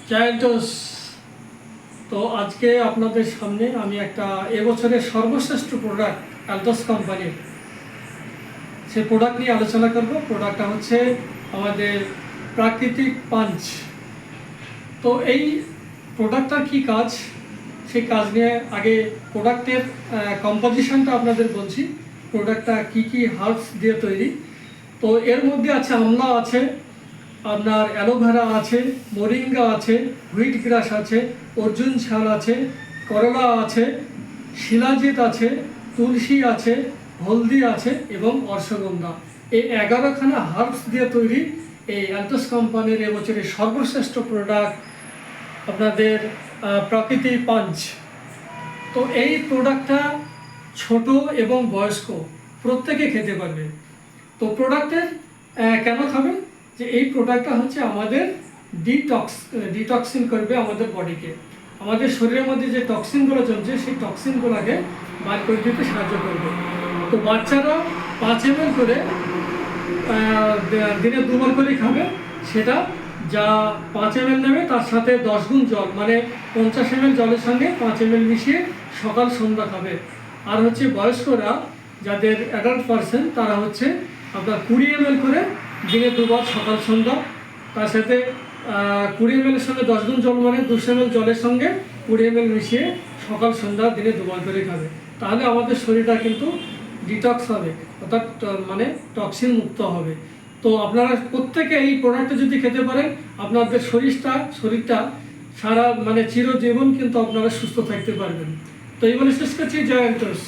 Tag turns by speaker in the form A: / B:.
A: Giants. তো আজকে আপনাদের সামনে আমি একটা এবছরের সর্বশ্রেষ্ঠ প্রোডাক্ট অ্যালটস কোম্পানির সেই প্রোডাক্ট নিয়ে আলোচনা করব। প্রোডাক্টটা হচ্ছে আমাদের প্রাকৃতিক পাঞ্চ। তো এই প্রোডাক্টটার কি কাজ, সেই কাজ নিয়ে আগে প্রোডাক্টের কম্পোজিশনটা আপনাদের বলছি। প্রোডাক্টটা কি কি হার্বস দিয়ে তৈরি। তো এর মধ্যে আছে আমলা আছে, আপনার অ্যালোভেরা আছে, মোরিঙ্গা আছে, হুইট গ্রাস আছে, অর্জুন ছাল আছে, করলা আছে, শিলাজিৎ আছে, তুলসী আছে, হলদি আছে এবং অশ্বগন্ধা। এই 11খানা হার্বস দিয়ে তৈরি এই অ্যালটস কোম্পানির এবছরের সর্বশ্রেষ্ঠ প্রোডাক্ট আপনাদের প্রাকৃতিক পাঞ্চ। তো এই প্রোডাক্টটা ছোট এবং বয়স্ক প্রত্যেকে খেতে পারবে। তো প্রোডাক্টের কেন খাবে, যে এই প্রোডাক্টটা হচ্ছে আমাদের ডিটক্সিন করবে আমাদের বডিকে। আমাদের শরীরের মধ্যে যে টক্সিনগুলো জমছে সেই টক্সিনগুলোকে বার করে দিতে সাহায্য করবে। তো বাচ্চারা 5 ml করে দিনে 2 বার করে খাবে। সেটা যা 5 ml নেবে তার সাথে 10 গুণ জল, মানে 50 ml জলের সঙ্গে 5 ml মিশিয়ে সকাল সন্ধ্যা খাবে। আর হচ্ছে বয়স্করা যাদের অ্যাডাল্ট পারসন তারা হচ্ছে আপনার 20 ml করে দিনে 2 বার সকাল সন্ধ্যা, তার সাথে 20 ml এর সঙ্গে 10 গুণ জল, মানে 200 ml জলের সঙ্গে 20 ml মিশিয়ে সকাল সন্ধ্যা দিনে 2 বার করে খাবে। তাহলে আমাদের শরীরটা কিন্তু ডিটক্স হবে, অর্থাৎ মানে টক্সিন মুক্ত হবে। তো আপনারা প্রত্যেকে এই প্রোডাক্টটা যদি খেতে পারেন, আপনাদের শরীরটা সারা মানে চিরজীবন কিন্তু আপনারা সুস্থ থাকতে পারবেন। তো এই বলে শেষ করছি। জয় অ্যালটস।